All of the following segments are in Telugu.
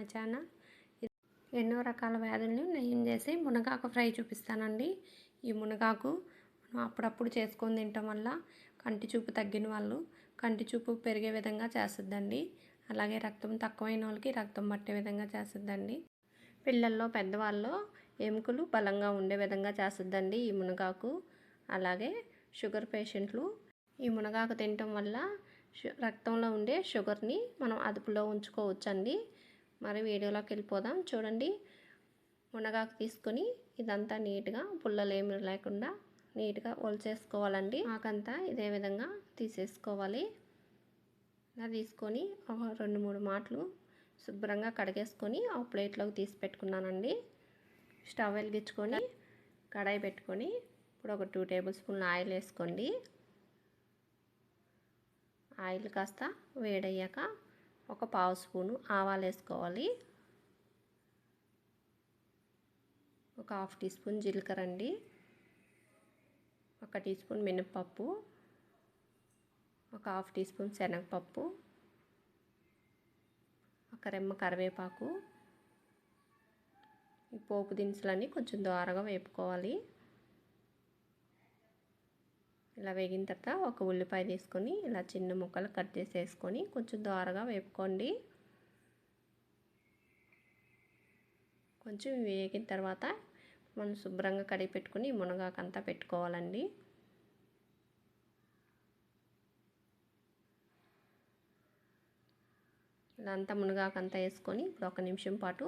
My channel. ఎన్నో రకాల వ్యాధులను నయం చేసి మునగాకు ఫ్రై చూపిస్తానండి. ఈ మునగాకు మనం అప్పుడప్పుడు చేసుకొని తినటం వల్ల కంటి చూపు తగ్గిన వాళ్ళు కంటి చూపు పెరిగే విధంగా చేస్తుందండి. అలాగే రక్తం తక్కువైన వాళ్ళకి రక్తం పట్టే విధంగా చేస్తుందండి. పిల్లల్లో పెద్దవాళ్ళలో ఎముకలు బలంగా ఉండే విధంగా చేస్తుందండి ఈ మునగాకు. అలాగే షుగర్ పేషెంట్లు ఈ మునగాకు తినటం వల్ల రక్తంలో ఉండే షుగర్ని మనం అదుపులో ఉంచుకోవచ్చండి. మరి వీడియోలోకి వెళ్ళిపోదాం. చూడండి, మునగాకు తీసుకొని ఇదంతా నీట్గా పుల్లలు ఏమి లేకుండా నీట్గా ఒలిచేసుకోవాలండి. ఆకంతా ఇదే విధంగా తీసేసుకోవాలి. ఇలా తీసుకొని ఒక 2-3 మాటలు శుభ్రంగా కడిగేసుకొని ఒక ప్లేట్లోకి తీసి పెట్టుకున్నానండి. స్టవ్ వెలిగించుకొని కడాయి పెట్టుకొని ఇప్పుడు ఒక 2 టేబుల్ స్పూన్ల ఆయిల్ వేసుకోండి. ఆయిల్ కాస్త వేడయ్యాక ఒక 1/2 స్పూను ఆవాలు వేసుకోవాలి. ఒక 1/2 టీ స్పూన్ జీలకర్ర అండి. 1 టీ స్పూన్ మినపప్పు, ఒక 1/2 టీ స్పూన్ శనగపప్పు, ఒక రెమ్మ కరివేపాకు. ఈ పోపు దినుసులన్నీ కొంచెం దోరగా వేపుకోవాలి. ఇలా వేగిన తర్వాత ఒక ఉల్లిపాయ తీసుకొని ఇలా చిన్న ముక్కలు కట్ చేసి వేసుకొని కొంచెం దోరగా వేపుకోండి. కొంచెం వేగిన తర్వాత మనం శుభ్రంగా కడిగి పెట్టుకుని మునగాకంతా పెట్టుకోవాలండి. ఇదంతా మునగాకంతా వేసుకొని ఇప్పుడు 1 నిమిషం పాటు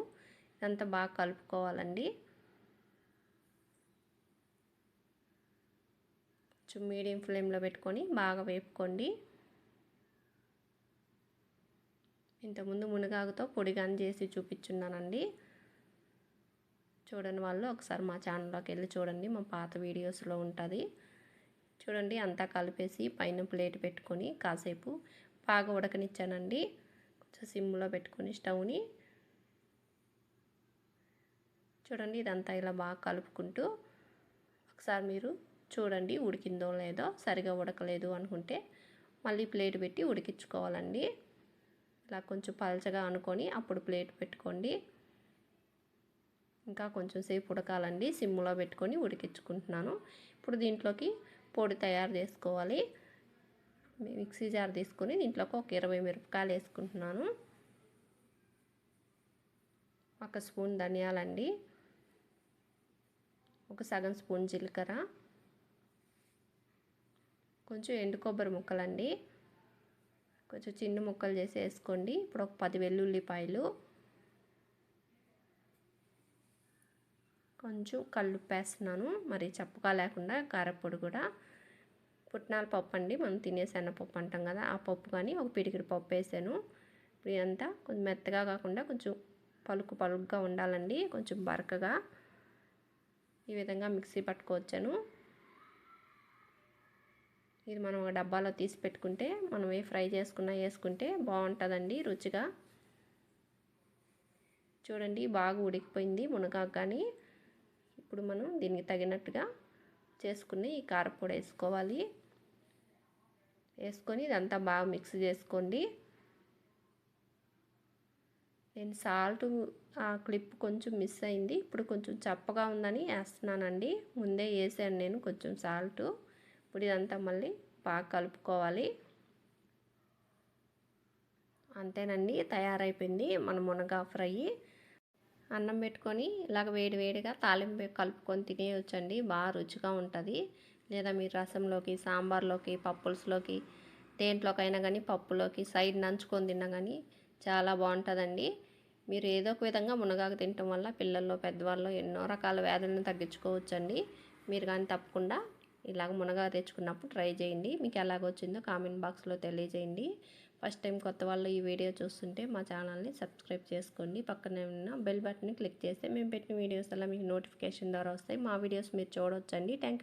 ఇదంతా బాగా కలుపుకోవాలండి. కొంచెం మీడియం ఫ్లేమ్లో పెట్టుకొని బాగా వేపుకోండి. ఇంతకుముందు మునగాకుతో పొడిగాని చేసి చూపించున్నానండి. చూడని వాళ్ళు ఒకసారి మా ఛానల్లోకి వెళ్ళి చూడండి, మా పాత వీడియోస్లో ఉంటుంది. చూడండి, అంతా కలిపేసి పైన ప్లేట్ పెట్టుకొని కాసేపు బాగా ఉడకనిచ్చానండి. కొంచెం సిమ్లో పెట్టుకొని స్టవ్ని చూడండి, ఇదంతా ఇలా బాగా కలుపుకుంటూ ఒకసారి మీరు చూడండి ఉడికిందో లేదో. సరిగా ఉడకలేదు అనుకుంటే మళ్ళీ ప్లేట్ పెట్టి ఉడికించుకోవాలండి. ఇలా కొంచెం పలచగా అనుకొని అప్పుడు ప్లేట్ పెట్టుకోండి. ఇంకా కొంచెం సేపు ఉడకాలండి. సిమ్లో పెట్టుకొని ఉడికించుకుంటున్నాను. ఇప్పుడు దీంట్లోకి పొడి తయారు చేసుకోవాలి. మిక్సీ జార్ తీసుకొని దీంట్లోకి ఒక 20 మిరపకాయలు వేసుకుంటున్నాను. 1 స్పూన్ ధనియాలండి, ఒక సగం స్పూన్ జీలకర్ర, కొంచెం ఎండు కొబ్బరి ముక్కలండి, కొంచెం చిన్న ముక్కలు చేసి వేసుకోండి. ఇప్పుడు ఒక 10 వెల్లుల్లిపాయలు, కొంచెం కల్లుప్పు వేస్తున్నాను, మరి చప్పగా లేకుండా. కారపొడి కూడా, పుట్నాల పప్పు అండి, మనం తినే శనగపప్పు అంటాం కదా, ఆ పప్పు కానీ ఒక పిడికిడి పప్పు వేసాను. ఇప్పుడు ఇదంతా కొంచెం మెత్తగా కాకుండా కొంచెం పలుకుగా ఉండాలండి, కొంచెం బరకగా. ఈ విధంగా మిక్సీ పట్టుకోవచ్చాను. ఇది మనం ఒక డబ్బాలో తీసి పెట్టుకుంటే మనం ఏ ఫ్రై చేసుకున్నా వేసుకుంటే బాగుంటుందండి రుచిగా. చూడండి, బాగా ఉడికిపోయింది మునగాకు కానీ. ఇప్పుడు మనం దీనికి తగినట్టుగా చేసుకుని ఈ కారపొడి వేసుకోవాలి. వేసుకొని ఇదంతా బాగా మిక్స్ చేసుకోండి. నేను సాల్ట్ ఆ క్లిప్ కొంచెం మిస్ అయింది. ఇప్పుడు కొంచెం చప్పగా ఉందని వేస్తున్నానండి. ముందే వేసాను నేను కొంచెం సాల్ట్. ఇప్పుడు ఇదంతా మళ్ళీ బాగా కలుపుకోవాలి. అంతేనండి, తయారైపోయింది మన మునగాకు ఫ్రై. అన్నం పెట్టుకొని ఇలాగ వేడిగా తాలింపు కలుపుకొని తినేయొచ్చండి. బాగా రుచిగా ఉంటుంది. లేదా మీరు రసంలోకి, సాంబార్లోకి, పప్పుల్స్లోకి, దేంట్లోకైనా కానీ పప్పులోకి సైడ్ నంచుకొని తిన్నా కానీ చాలా బాగుంటుందండి. మీరు ఏదో ఒక విధంగా మునగాకు తినటం వల్ల పిల్లల్లో పెద్దవాళ్ళు ఎన్నో రకాల వ్యాధులను తగ్గించుకోవచ్చండి. మీరు కానీ తప్పకుండా ఇలాగ మునగాకు తెచ్చుకున్నప్పుడు ట్రై చేయండి. మీకు ఎలాగొచ్చిందో కామెంట్ బాక్స్లో తెలియజేయండి. ఫస్ట్ టైం కొత్త వాళ్ళు ఈ వీడియో చూస్తుంటే మా ఛానల్ని సబ్స్క్రైబ్ చేసుకోండి. పక్కనే ఉన్న బెల్ బటన్ని క్లిక్ చేస్తే మేము పెట్టిన వీడియోస్ అలా మీకు నోటిఫికేషన్ ద్వారా వస్తాయి. మా వీడియోస్ మీరు చూడవచ్చండి. Thank you.